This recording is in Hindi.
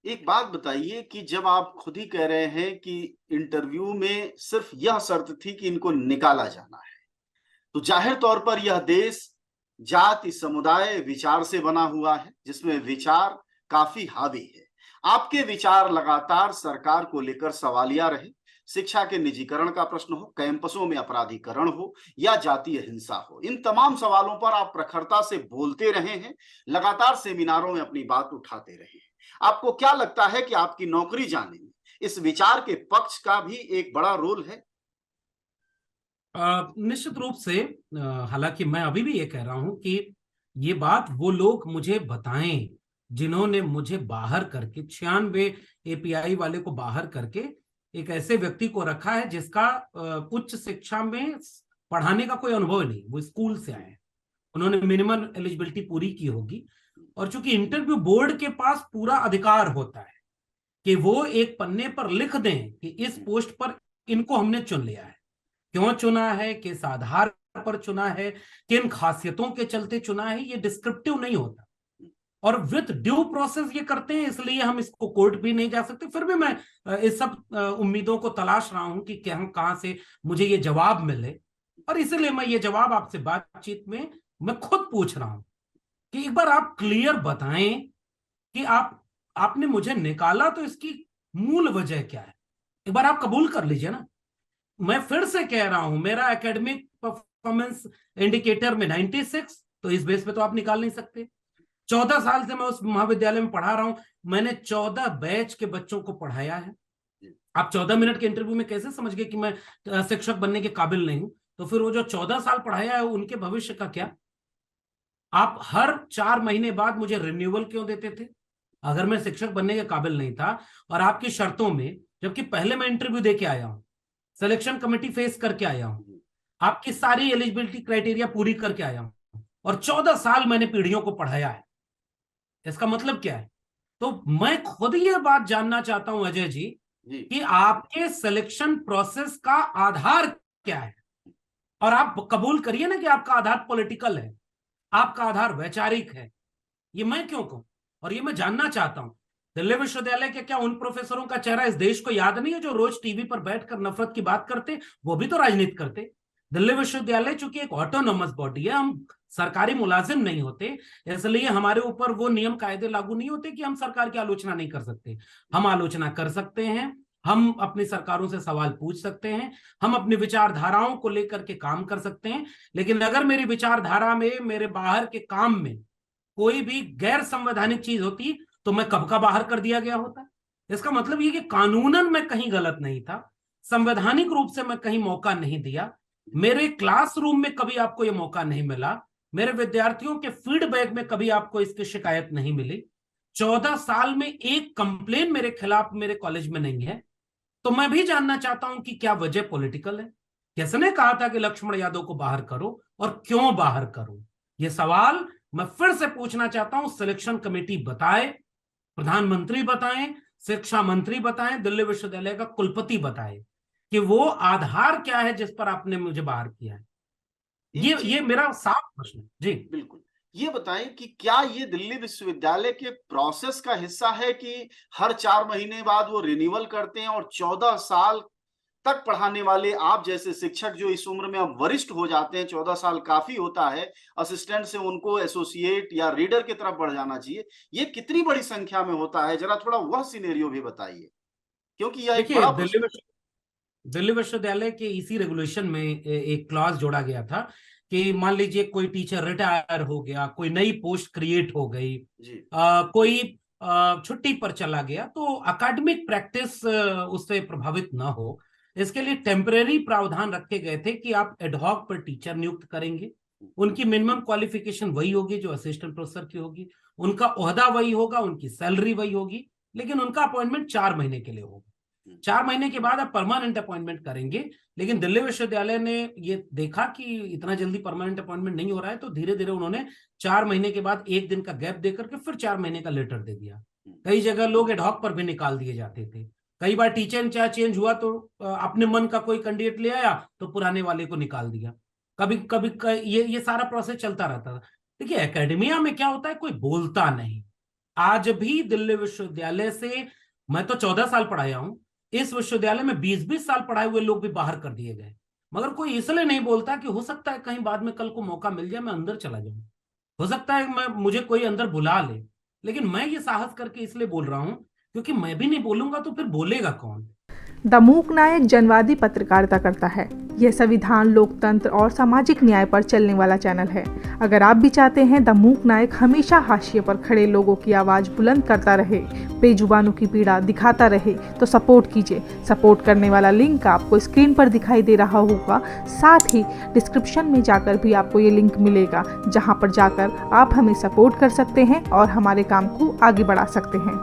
एक बात बताइए कि जब आप खुद ही कह रहे हैं कि इंटरव्यू में सिर्फ यह शर्त थी कि इनको निकाला जाना है, तो जाहिर तौर पर यह देश जाति, समुदाय, विचार से बना हुआ है, जिसमें विचार काफ़ी हावी है। आपके विचार लगातार सरकार को लेकर सवालिया रहे। शिक्षा के निजीकरण का प्रश्न हो, कैंपसों में अपराधीकरण हो या जातीय हिंसा हो, इन तमाम सवालों पर आप प्रखरता से बोलते रहे हैं, लगातार सेमिनारों में अपनी बात उठाते रहे हैं। आपको क्या लगता है कि आपकी नौकरी जाने में इस विचार के पक्ष का भी एक बड़ा रोल है? निश्चित रूप से। हालांकि मैं अभी भी ये कह रहा हूं कि ये बात वो लोग मुझे बताएं जिन्होंने मुझे बाहर करके 96 एपीआई वाले को बाहर करके एक ऐसे व्यक्ति को रखा है जिसका उच्च शिक्षा में पढ़ाने का कोई अनुभव नहीं, वो स्कूल से आए हैं। उन्होंने मिनिमम एलिजिबिलिटी पूरी की होगी। और चूंकि इंटरव्यू बोर्ड के पास पूरा अधिकार होता है कि वो एक पन्ने पर लिख दें कि इस पोस्ट पर इनको हमने चुन लिया है, क्यों चुना है, किस आधार पर चुना है, किन खासियतों के चलते चुना है, ये डिस्क्रिप्टिव नहीं होता। और विथ ड्यू प्रोसेस ये करते हैं, इसलिए हम इसको कोर्ट भी नहीं जा सकते। फिर भी मैं इस सब उम्मीदों को तलाश रहा हूं कि क्या, हम कहां से मुझे ये जवाब मिले। और इसलिए मैं ये जवाब आपसे बातचीत में मैं खुद पूछ रहा हूं कि एक बार आप क्लियर बताएं कि आपने मुझे निकाला तो इसकी मूल वजह क्या है। एक बार आप कबूल कर लीजिए ना। मैं फिर से कह रहा हूं, मेरा एकेडमिक परफॉर्मेंस इंडिकेटर में 96, तो इस बेस पे तो आप निकाल नहीं सकते। 14 साल से मैं उस महाविद्यालय में पढ़ा रहा हूं। मैंने 14 बैच के बच्चों को पढ़ाया है। आप 14 मिनट के इंटरव्यू में कैसे समझ गए कि मैं शिक्षक बनने के काबिल नहीं हूं? तो फिर वो जो 14 साल पढ़ाया है उनके भविष्य का क्या? आप हर 4 महीने बाद मुझे रिन्यूअल क्यों देते थे अगर मैं शिक्षक बनने के काबिल नहीं था? और आपकी शर्तों में, जबकि पहले मैं इंटरव्यू दे के आया हूं, सिलेक्शन कमेटी फेस करके आया हूं, आपकी सारी एलिजिबिलिटी क्राइटेरिया पूरी करके आया हूं, और 14 साल मैंने पीढ़ियों को पढ़ाया है। इसका मतलब क्या है? तो मैं खुद ये बात जानना चाहता हूं अजय जी जी। कि आपके सिलेक्शन प्रोसेस का आधार क्या है। और आप कबूल करिए ना कि आपका आधार पॉलिटिकल है, आपका आधार वैचारिक है। ये मैं क्यों कहूं? और ये मैं जानना चाहता हूं, दिल्ली विश्वविद्यालय के क्या उन प्रोफेसरों का चेहरा इस देश को याद नहीं है जो रोज टीवी पर बैठकर नफरत की बात करते? वो भी तो राजनीति करते। दिल्ली विश्वविद्यालय चूंकि एक ऑटोनोमस बॉडी है, हम सरकारी मुलाजिम नहीं होते, इसलिए हमारे ऊपर वो नियम कायदे लागू नहीं होते कि हम सरकार की आलोचना नहीं कर सकते। हम आलोचना कर सकते हैं, हम अपनी सरकारों से सवाल पूछ सकते हैं, हम अपनी विचारधाराओं को लेकर के काम कर सकते हैं। लेकिन अगर मेरी विचारधारा में, मेरे बाहर के काम में कोई भी गैर संवैधानिक चीज होती तो मैं कब का बाहर कर दिया गया होता। इसका मतलब ये कि कानूनन मैं कहीं गलत नहीं था, संवैधानिक रूप से मैं कहीं मौका नहीं दिया, मेरे क्लासरूम में कभी आपको यह मौका नहीं मिला, मेरे विद्यार्थियों के फीडबैक में कभी आपको इसकी शिकायत नहीं मिली, 14 साल में एक कंप्लेन मेरे खिलाफ मेरे कॉलेज में नहीं है। तो मैं भी जानना चाहता हूं कि क्या वजह पॉलिटिकल है? किसने कहा था कि लक्ष्मण यादव को बाहर करो और क्यों बाहर करो? ये सवाल मैं फिर से पूछना चाहता हूं। सिलेक्शन कमेटी बताए, प्रधानमंत्री बताएं, शिक्षा मंत्री बताएं, दिल्ली विश्वविद्यालय का कुलपति बताए कि वो आधार क्या है जिस पर आपने मुझे बाहर किया है। एक ये चीज़ मेरा साफ प्रश्न है जी। बिल्कुल। ये बताएँ कि क्या ये दिल्ली विश्वविद्यालय के प्रोसेस का हिस्सा है कि हर 4 महीने बाद वो रिन्यूअल करते हैं और 14 साल तक पढ़ाने वाले आप जैसे शिक्षक जो इस उम्र में अब वरिष्ठ हो जाते हैं, 14 साल काफ़ी होता है, असिस्टेंट से उनको एसोसिएट या रीडर की तरफ बढ़ जाना चाहिए। ये कितनी बड़ी संख्या में होता है? ज़रा थोड़ा वह सिनेरियो भी बताइए, क्योंकि यह एक देखिए, बड़ा प्रश्न है। दिल्ली विश्वविद्यालय के इसी रेगुलेशन में एक क्लॉज जोड़ा गया था कि मान लीजिए कोई टीचर रिटायर हो गया, कोई नई पोस्ट क्रिएट हो गई, जी, कोई छुट्टी पर चला गया, तो अकेडमिक प्रैक्टिस उससे प्रभावित ना हो, इसके लिए टेम्परेरी प्रावधान रखे गए थे कि आप एडहॉक पर टीचर नियुक्त करेंगे। उनकी मिनिमम क्वालिफिकेशन वही होगी जो असिस्टेंट प्रोफेसर की होगी, उनका ओहदा वही होगा, उनकी सैलरी वही होगी, लेकिन उनका अपॉइंटमेंट 4 महीने के लिए होगा। हुँ, 4 महीने के बाद आप परमानेंट अपॉइंटमेंट करेंगे। लेकिन दिल्ली विश्वविद्यालय ने ये देखा कि इतना जल्दी परमानेंट अपॉइंटमेंट नहीं हो रहा है, तो धीरे धीरे उन्होंने 4 महीने के बाद एक दिन का गैप देकर के फिर 4 महीने का लेटर दे दिया। हुँ, कई जगह लोग एडहॉक पर भी निकाल दिए जाते थे। कई बार टीचर इंचार्ज चेंज हुआ तो अपने मन का कोई कैंडिडेट ले आया तो पुराने वाले को निकाल दिया। कभी कभी ये सारा प्रोसेस चलता रहता था। देखिए, एकेडमिया में क्या होता है, कोई बोलता नहीं, आज भी दिल्ली विश्वविद्यालय से, मैं तो 14 साल पढ़ाया हूं, इस विश्वविद्यालय में 20-20 साल पढ़ाए हुए लोग भी बाहर कर दिए गए। मगर कोई इसलिए नहीं बोलता कि हो सकता है कहीं बाद में कल को मौका मिल जाए, मैं अंदर चला जाऊं, हो सकता है मैं मुझे कोई अंदर बुला ले। लेकिन मैं ये साहस करके इसलिए बोल रहा हूं क्योंकि मैं भी नहीं बोलूंगा तो फिर बोलेगा कौन। द मूक नायक जनवादी पत्रकारिता करता है। यह संविधान, लोकतंत्र और सामाजिक न्याय पर चलने वाला चैनल है। अगर आप भी चाहते हैं द मूक नायक हमेशा हाशिए पर खड़े लोगों की आवाज़ बुलंद करता रहे, बेजुबानों की पीड़ा दिखाता रहे, तो सपोर्ट कीजिए। सपोर्ट करने वाला लिंक आपको स्क्रीन पर दिखाई दे रहा होगा। साथ ही डिस्क्रिप्शन में जाकर भी आपको ये लिंक मिलेगा, जहाँ पर जाकर आप हमें सपोर्ट कर सकते हैं और हमारे काम को आगे बढ़ा सकते हैं।